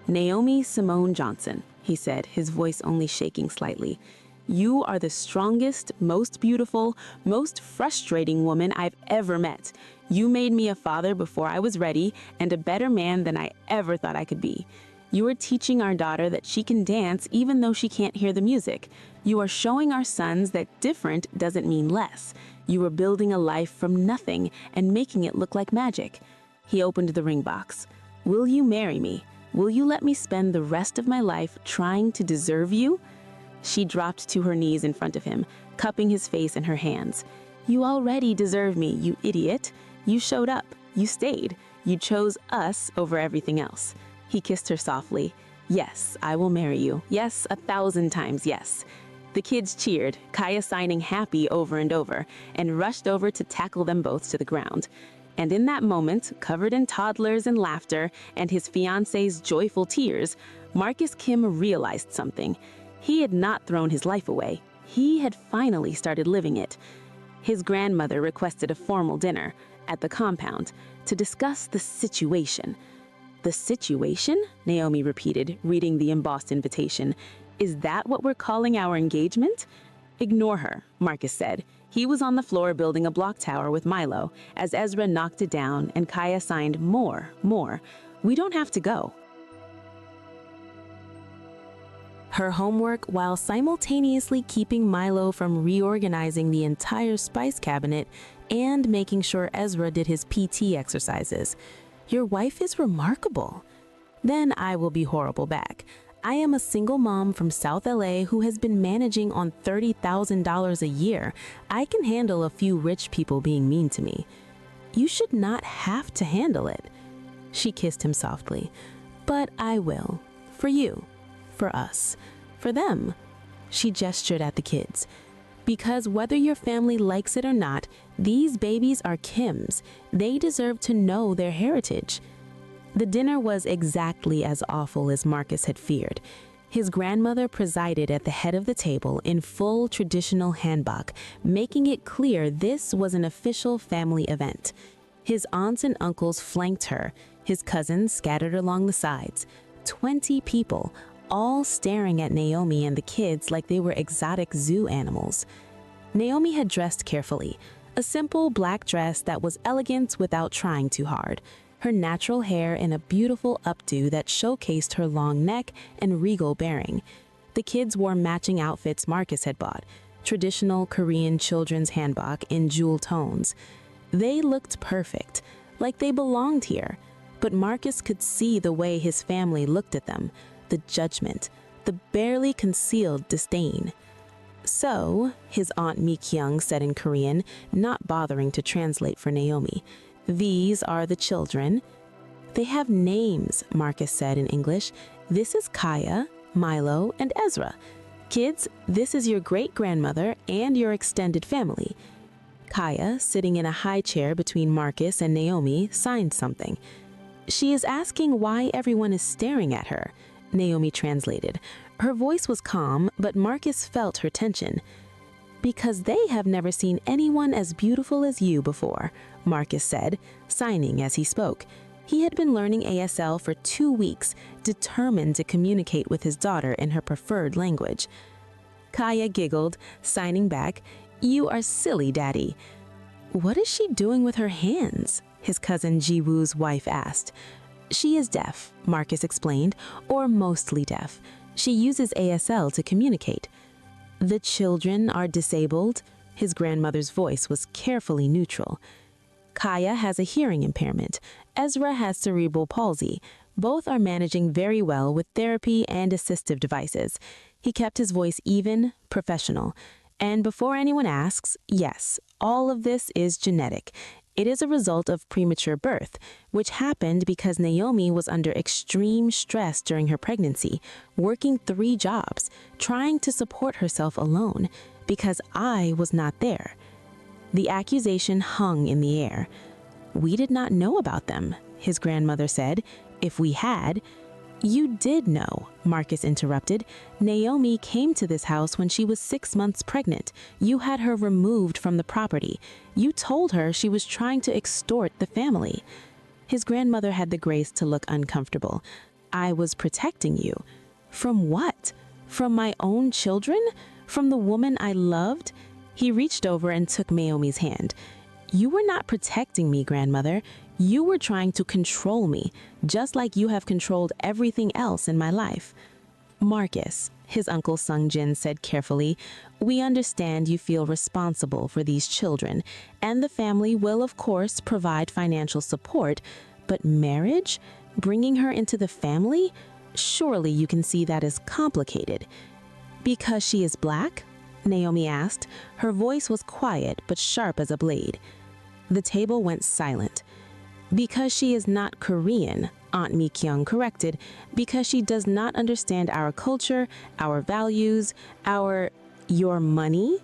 Speaker 1: Naomi Simone Johnson, he said, his voice only shaking slightly. You are the strongest, most beautiful, most frustrating woman I've ever met. You made me a father before I was ready and a better man than I ever thought I could be. You are teaching our daughter that she can dance even though she can't hear the music. You are showing our sons that different doesn't mean less. You are building a life from nothing and making it look like magic. He opened the ring box. Will you marry me? Will you let me spend the rest of my life trying to deserve you? She dropped to her knees in front of him, cupping his face in her hands. You already deserve me, you idiot. You showed up. You stayed. You chose us over everything else. He kissed her softly.
Speaker 2: Yes, I will marry you. Yes, 1,000 times yes. The kids cheered, Kaya signing happy over and over, and rushed over to tackle them both to the ground. And in that moment, covered in toddlers and laughter and his fiancée's joyful tears, Marcus Kim realized something. He had not thrown his life away. He had finally started living it. His grandmother requested a formal dinner at the compound to discuss the situation. The situation? Naomi repeated, reading the embossed invitation. Is that what we're calling our engagement? Ignore her, Marcus said. He was on the floor building a block tower with Milo as Ezra knocked it down and Kaya signed more. We don't have to go.
Speaker 1: Her homework while simultaneously keeping Milo from reorganizing the entire spice cabinet and making sure Ezra did his PT exercises. Your wife is remarkable. Then I will be horrible back. I am a single mom from South LA who has been managing on $30,000 a year. I can handle a few rich people being mean to me. You should not have to handle it. She kissed him softly. But I will. For you. For us. For them. She gestured at the kids. Because whether your family likes it or not, these babies are Kim's. They deserve to know their heritage. The dinner was exactly as awful as Marcus had feared. His grandmother presided at the head of the table in full traditional hanbok, making it clear this was an official family event. His aunts and uncles flanked her, his cousins scattered along the sides. 20 people, all staring at Naomi and the kids like they were exotic zoo animals. Naomi had dressed carefully, a simple black dress that was elegant without trying too hard. Her natural hair in a beautiful updo that showcased her long neck and regal bearing. The kids wore matching outfits Marcus had bought, traditional Korean children's hanbok in jewel tones. They looked perfect, like they belonged here, but Marcus could see the way his family looked at them, the judgment, the barely concealed disdain. So, his Aunt Mi-kyung said in Korean, not bothering to translate for Naomi, these are the children. They have names, Marcus said in English. This is Kaya, Milo, and Ezra. Kids, this is your great-grandmother and your extended family. Kaya, sitting in a high chair between Marcus and Naomi, signed something. She is asking why everyone is staring at her, Naomi translated. Her voice was calm, but Marcus felt her tension. Because they have never seen anyone as beautiful as you before, Marcus said, signing as he spoke. He had been learning ASL for 2 weeks, determined to communicate with his daughter in her preferred language. Kaya giggled, signing back, You are silly, Daddy. What is she doing with her hands? His cousin Ji-woo's wife asked. She is deaf, Marcus explained, or mostly deaf. She uses ASL to communicate. The children are disabled? His grandmother's voice was carefully neutral. Kaya has a hearing impairment. Ezra has cerebral palsy. Both are managing very well with therapy and assistive devices. He kept his voice even, professional. And before anyone asks, yes, all of this is genetic. It is a result of premature birth, which happened because Naomi was under extreme stress during her pregnancy, working 3 jobs, trying to support herself alone, because I was not there. The accusation hung in the air. We did not know about them, his grandmother said. If we had... You did know, Marcus interrupted. Naomi came to this house when she was 6 months pregnant. You had her removed from the property. You told her she was trying to extort the family. His grandmother had the grace to look uncomfortable. I was protecting you. From what? From my own children? From the woman I loved? He reached over and took Naomi's hand. You were not protecting me, grandmother. You were trying to control me, just like you have controlled everything else in my life. Marcus, his uncle Sung-jin said carefully, we understand you feel responsible for these children, and the family will, of course, provide financial support, but marriage? Bringing her into the family? Surely you can see that is complicated. Because she is black? Naomi asked. Her voice was quiet but sharp as a blade. The table went silent. Because she is not Korean,
Speaker 2: Aunt Mi Kyung corrected, because she does not understand our culture, our values, your money?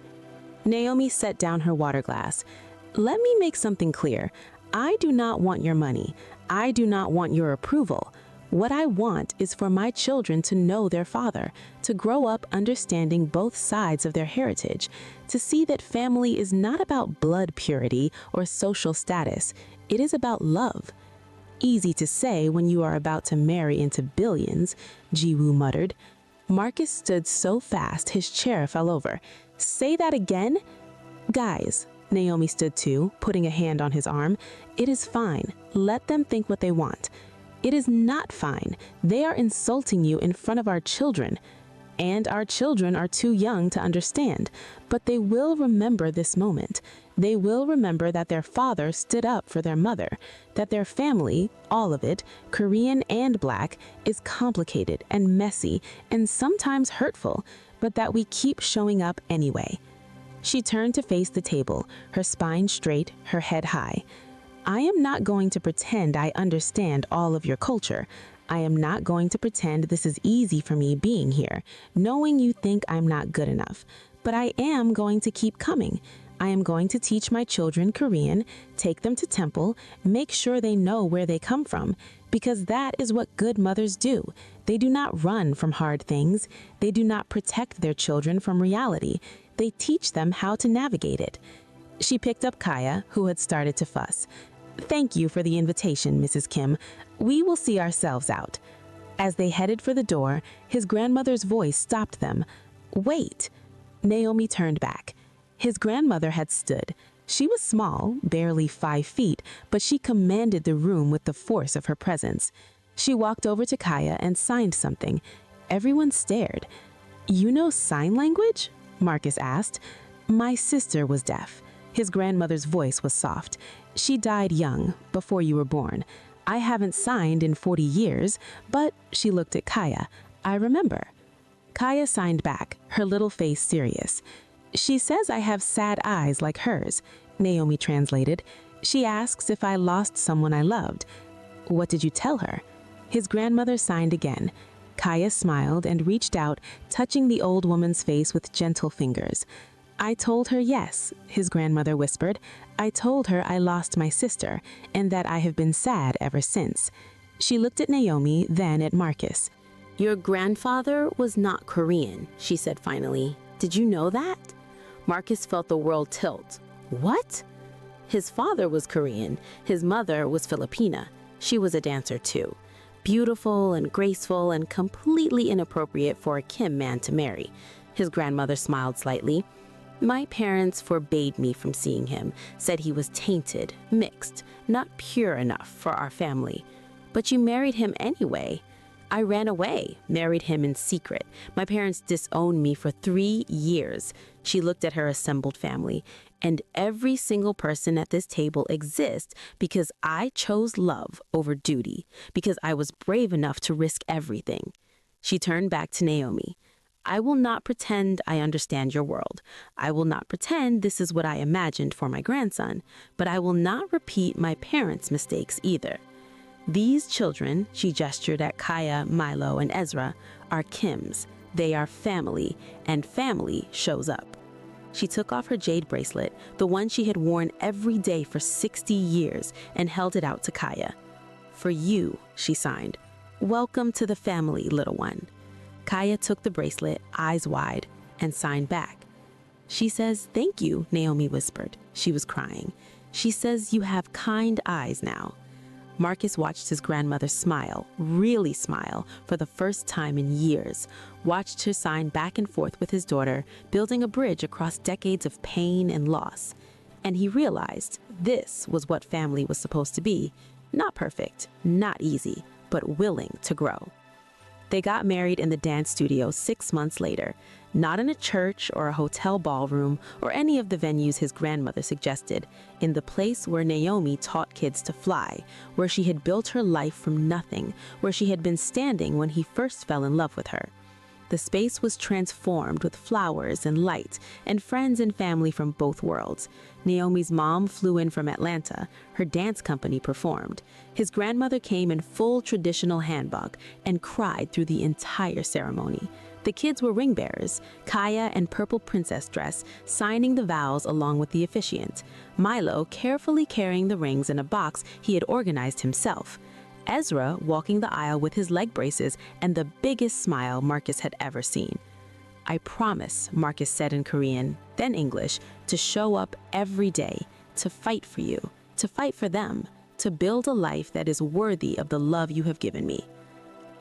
Speaker 2: Naomi set down her water glass. Let me make something clear. I do not want your money. I do not want your approval. What I want is for my children to know their father, to grow up understanding both sides of their heritage, to see that family is not about blood purity or social status. It is about love. Easy to say when you are about to marry into billions, Jiwoo muttered. Marcus stood so fast his chair fell over. Say that again? Guys, Naomi stood too, putting a hand on his arm. It is fine. Let them think what they want. It is not fine. They are insulting you in front of our children. And our children are too young to understand. But they will remember this moment. They will remember that their father stood up for their mother, that their family, all of it, Korean and Black, is complicated and messy and sometimes hurtful, but that we keep showing up anyway. She turned to face the table, her spine straight, her head high. I am not going to pretend I understand all of your culture. I am not going to pretend this is easy for me being here, knowing you think I'm not good enough. But I am going to keep coming. I am going to teach my children Korean, take them to temple, make sure they know where they come from, because that is what good mothers do. They do not run from hard things. They do not protect their children from reality. They teach them how to navigate it. She picked up Kaya, who had started to fuss. Thank you for the invitation, Mrs. Kim. We will see ourselves out. As they headed for the door, his grandmother's voice stopped them. Wait. Naomi turned back. His grandmother had stood. She was small, barely 5 feet, but she commanded the room with the force of her presence. She walked over to Kaya and signed something. Everyone stared. You know sign language? Marcus asked. My sister was deaf. His grandmother's voice was soft. She died young, before you were born. I haven't signed in 40 years, but she looked at Kaya. I remember. Kaya signed back, her little face serious. She says I have sad eyes like hers, Naomi translated. She asks if I lost someone I loved. What did you tell her? His grandmother signed again. Kaya smiled and reached out, touching the old woman's face with gentle fingers. I told her yes, his grandmother whispered. I told her I lost my sister and that I have been sad ever since. She looked at Naomi, then at Marcus.
Speaker 1: Your grandfather was not Korean, she said finally. Did you know that? Marcus felt the world tilt. What? His father was Korean. His mother was Filipina. She was a dancer too. Beautiful and graceful and completely inappropriate for a Kim man to marry. His grandmother smiled slightly. My parents forbade me from seeing him, said he was tainted, mixed, not pure enough for our family. But you married him anyway. I ran away, married him in secret. My parents disowned me for 3 years. She looked at her assembled family. And every single person at this table exists because I chose love over duty, because I was brave enough to risk everything. She turned back to Naomi. I will not pretend I understand your world. I will not pretend this is what I imagined for my grandson, but I will not repeat my parents' mistakes either. These children, she gestured at Kaya, Milo, and Ezra, are Kim's. They are family, and family shows up. She took off her jade bracelet, the one she had worn every day for 60 years, and held it out to Kaya. For you, she signed. Welcome to the family, little one. Kaya took the bracelet, eyes wide, and signed back. She says, thank you, Naomi whispered. She was crying. She says you have kind eyes now. Marcus watched his grandmother smile, really smile, for the first time in years, watched her sign back and forth with his daughter, building a bridge across decades of pain and loss. And he realized this was what family was supposed to be. Not perfect, not easy, but willing to grow. They got married in the dance studio 6 months later, not in a church or a hotel ballroom or any of the venues his grandmother suggested, in the place where Naomi taught kids to fly, where she had built her life from nothing, where she had been standing when he first fell in love with her.
Speaker 2: The space was transformed with flowers and light, and friends and family from both worlds. Naomi's mom flew in from Atlanta. Her dance company performed. His grandmother came in full traditional hanbok and cried through the entire ceremony. The kids were ring bearers, Kaya in purple princess dress, signing the vows along with the officiant. Milo carefully carrying the rings in a box he had organized himself. Ezra walking the aisle with his leg braces and the biggest smile Marcus had ever seen. "I promise," Marcus said in Korean, then English, "to show up every day, to fight for you, to fight for them, to build a life that is worthy of the love you have given me."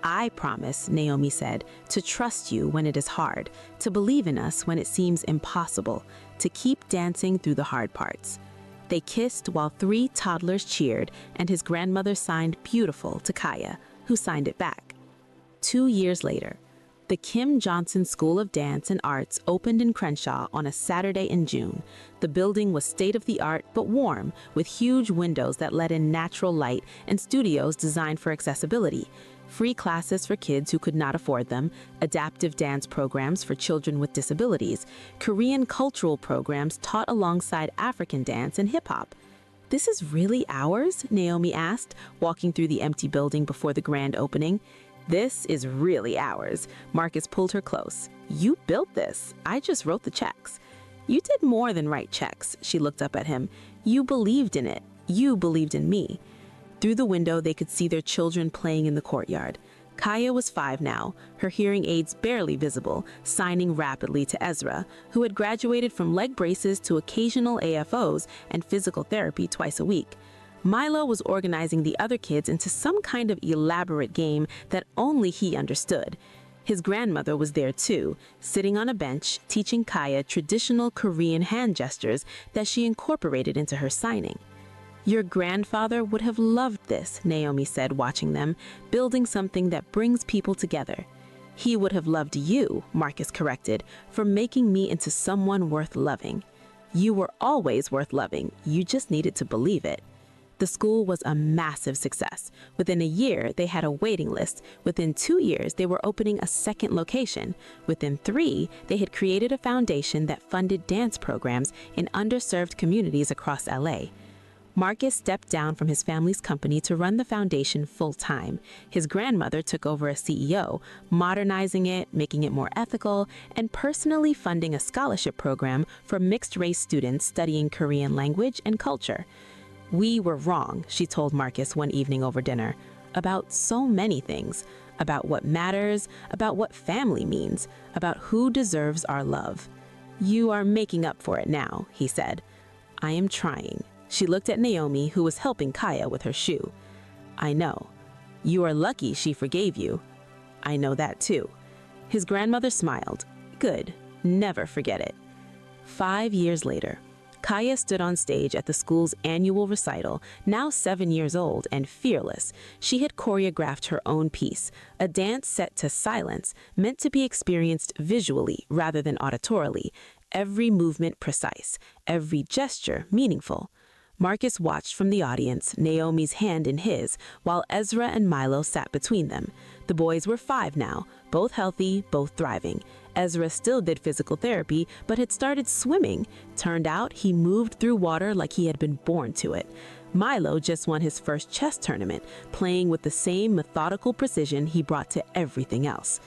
Speaker 2: "I promise," Naomi said, "to trust you when it is hard, to believe in us when it seems impossible, to keep dancing through the hard parts." They kissed while 3 toddlers cheered, and his grandmother signed beautiful to Kaya, who signed it back. 2 years later, the Kim Johnson School of Dance and Arts opened in Crenshaw on a Saturday in June. The building was state-of-the-art but warm, with huge windows that let in natural light and studios designed for accessibility. Free classes for kids who could not afford them, adaptive dance programs for children with disabilities, Korean cultural programs taught alongside African dance and hip-hop. "This is really ours?" Naomi asked, walking through the empty building before the grand opening. "This is really ours." Marcus pulled her close. "You built this. I just wrote the checks." "You did more than write checks." She looked up at him. "You believed in it. You believed in me." Through the window, they could see their children playing in the courtyard. Kaya was 5 now, her hearing aids barely visible, signing rapidly to Ezra, who had graduated from leg braces to occasional AFOs and physical therapy twice a week. Milo was organizing the other kids into some kind of elaborate game that only he understood. His grandmother was there too, sitting on a bench, teaching Kaya traditional Korean hand gestures that she incorporated into her signing. "Your grandfather would have loved this," Naomi said, watching them, "building something that brings people together." "He would have loved you," Marcus corrected, "for making me into someone worth loving." "You were always worth loving. You just needed to believe it." The school was a massive success. Within a year, they had a waiting list. Within 2 years, they were opening a second location. Within 3, they had created a foundation that funded dance programs in underserved communities across LA. Marcus stepped down from his family's company to run the foundation full-time. His grandmother took over as CEO, modernizing it, making it more ethical, and personally funding a scholarship program for mixed-race students studying Korean language and culture. "We were wrong," she told Marcus one evening over dinner, "about so many things, about what matters, about what family means, about who deserves our love." "You are making up for it now," he said. "I am trying." She looked at Naomi, who was helping Kaya with her shoe. "I know. You are lucky she forgave you." "I know that too." His grandmother smiled. "Good. Never forget it." 5 years later, Kaya stood on stage at the school's annual recital, now 7 years old and fearless. She had choreographed her own piece, a dance set to silence, meant to be experienced visually rather than auditorily, every movement precise, every gesture meaningful. Marcus watched from the audience, Naomi's hand in his, while Ezra and Milo sat between them. The boys were 5 now, both healthy, both thriving. Ezra still did physical therapy, but had started swimming. Turned out he moved through water like he had been born to it. Milo just won his first chess tournament, playing with the same methodical precision he brought to everything else.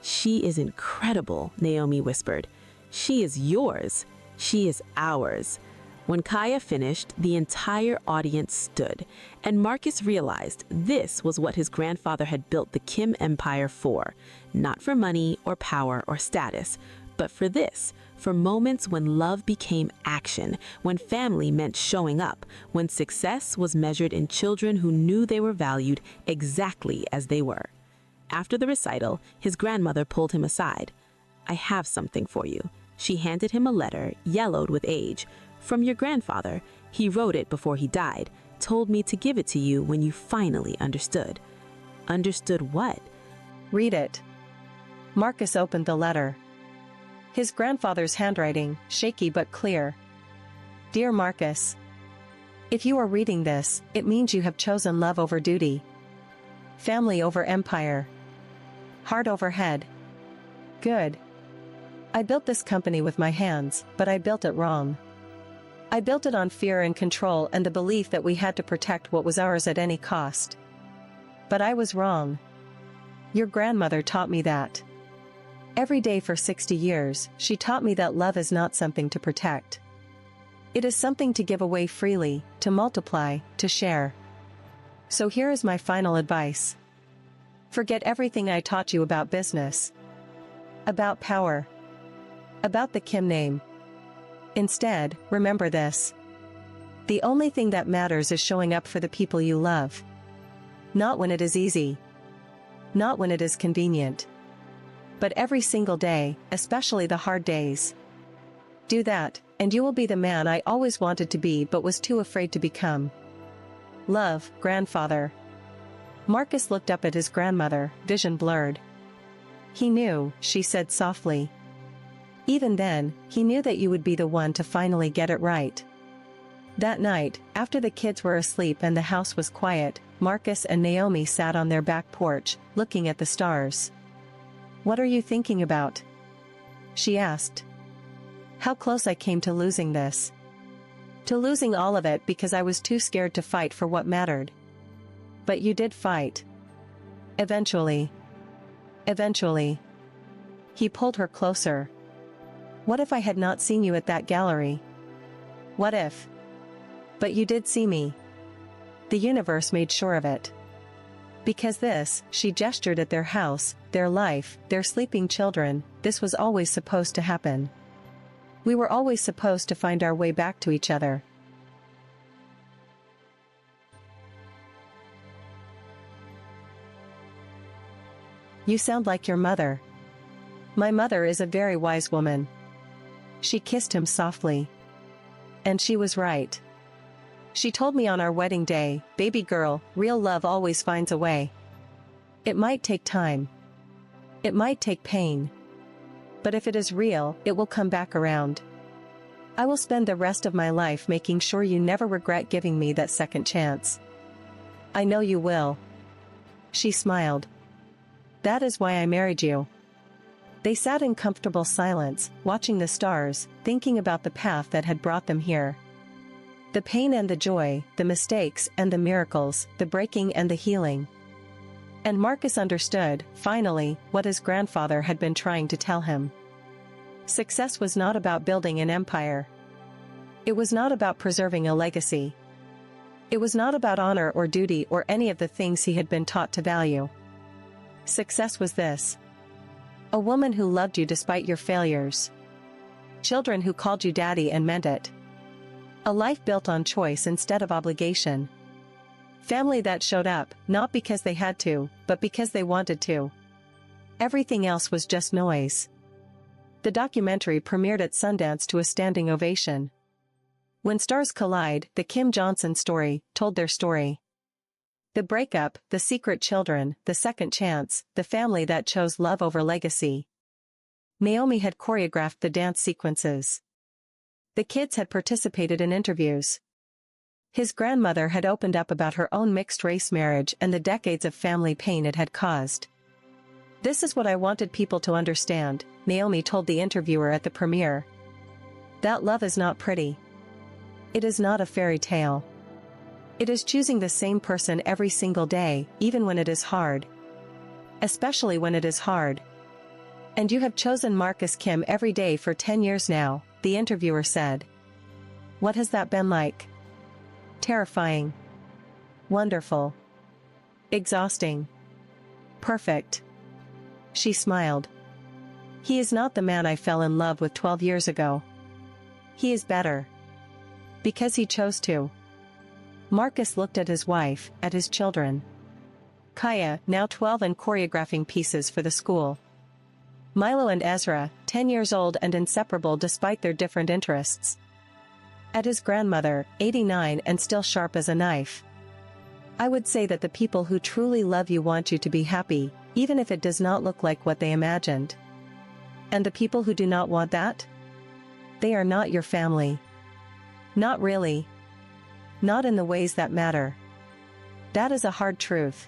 Speaker 2: "She is incredible," Naomi whispered. "She is yours. She is ours." When Kaya finished, the entire audience stood, and Marcus realized this was what his grandfather had built the Kim Empire for, not for money or power or status, but for this, for moments when love became action, when family meant showing up, when success was measured in children who knew they were valued exactly as they were. After the recital, his grandmother pulled him aside. "I have something for you." She handed him a letter, yellowed with age. "From your grandfather. He wrote it before he died, told me to give it to you when you finally understood." "Understood what?"
Speaker 3: "Read it." Marcus opened the letter. His grandfather's handwriting, shaky but clear. "Dear Marcus, if you are reading this, it means you have chosen love over duty, family over empire, heart over head. Good. I built this company with my hands, but I built it wrong. I built it on fear and control and the belief that we had to protect what was ours at any cost. But I was wrong. Your grandmother taught me that. Every day for 60 years, she taught me that love is not something to protect. It is something to give away freely, to multiply, to share. So here is my final advice. Forget everything I taught you about business. About power. About the Kim name. Instead, remember this. The only thing that matters is showing up for the people you love. Not when it is easy. Not when it is convenient. But every single day, especially the hard days. Do that, and you will be the man I always wanted to be but was too afraid to become. Love, grandfather. Marcus looked up at his grandmother, vision blurred. He knew, she said softly. Even then, he knew that you would be the one to finally get it right. That night, after the kids were asleep and the house was quiet, Marcus and Naomi sat on their back porch, looking at the stars. "What are you thinking about?" she asked. "How close I came to losing this. To losing all of it because I was too scared to fight for what mattered. But you did fight. Eventually. Eventually." He pulled her closer. "What if I had not seen you at that gallery? What if? But you did see me. The universe made sure of it. Because this," she gestured at their house, their life, their sleeping children, "this was always supposed to happen. We were always supposed to find our way back to each other." "You sound like your mother." "My mother is a very wise woman." She kissed him softly. "And she was right. She told me on our wedding day, baby girl, real love always finds a way. It might take time. It might take pain. But if it is real, it will come back around. I will spend the rest of my life making sure you never regret giving me that second chance. I know you will." She smiled. "That is why I married you." They sat in comfortable silence, watching the stars, thinking about the path that had brought them here. The pain and the joy, the mistakes and the miracles, the breaking and the healing. And Marcus understood, finally, what his grandfather had been trying to tell him. Success was not about building an empire. It was not about preserving a legacy. It was not about honor or duty or any of the things he had been taught to value. Success was this. A woman who loved you despite your failures. Children who called you daddy and meant it. A life built on choice instead of obligation. Family that showed up, not because they had to, but because they wanted to. Everything else was just noise. The documentary premiered at Sundance to a standing ovation. When Stars Collide, the Kim Johnson story, told their story. The breakup, the secret children, the second chance, the family that chose love over legacy. Naomi had choreographed the dance sequences. The kids had participated in interviews. His grandmother had opened up about her own mixed-race marriage and the decades of family pain it had caused. "This is what I wanted people to understand," Naomi told the interviewer at the premiere. "That love is not pretty. It is not a fairy tale. It is choosing the same person every single day, even when it is hard. Especially when it is hard. And you have chosen Marcus Kim every day for 10 years now," the interviewer said. "What has that been like?" "Terrifying. Wonderful. Exhausting. Perfect." She smiled. "He is not the man I fell in love with 12 years ago. He is better. Because he chose to." Marcus looked at his wife, at his children. Kaya, now 12 and choreographing pieces for the school. Milo and Ezra, 10 years old and inseparable despite their different interests. At his grandmother, 89 and still sharp as a knife. I would say that the people who truly love you want you to be happy, even if it does not look like what they imagined. And the people who do not want that? They are not your family. Not really. Not in the ways that matter. That is a hard truth.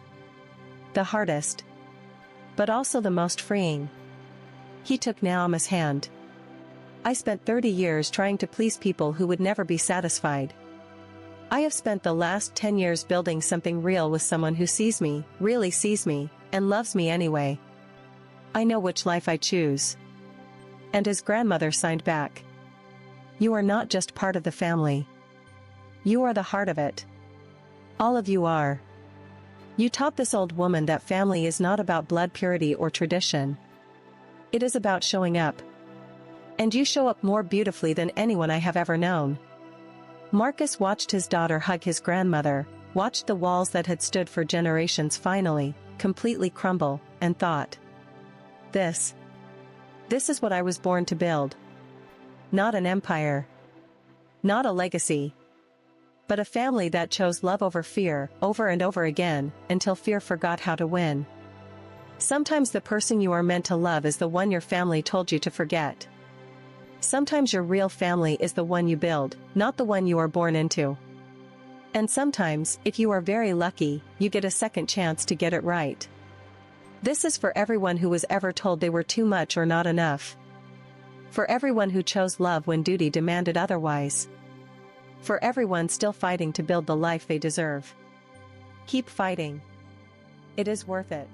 Speaker 3: The hardest. But also the most freeing. He took Naoma's hand. I spent 30 years trying to please people who would never be satisfied. I have spent the last 10 years building something real with someone who sees me, really sees me, and loves me anyway. I know which life I choose. And his grandmother signed back. You are not just part of the family. You are the heart of it. All of you are. You taught this old woman that family is not about blood purity or tradition. It is about showing up. And you show up more beautifully than anyone I have ever known. Marcus watched his daughter hug his grandmother, watched the walls that had stood for generations finally, completely crumble, and thought. This is what I was born to build. Not an empire. Not a legacy. But a family that chose love over fear, over and over again, until fear forgot how to win. Sometimes the person you are meant to love is the one your family told you to forget. Sometimes your real family is the one you build, not the one you are born into. And sometimes, if you are very lucky, you get a second chance to get it right. This is for everyone who was ever told they were too much or not enough. For everyone who chose love when duty demanded otherwise. For everyone still fighting to build the life they deserve. Keep fighting. It is worth it.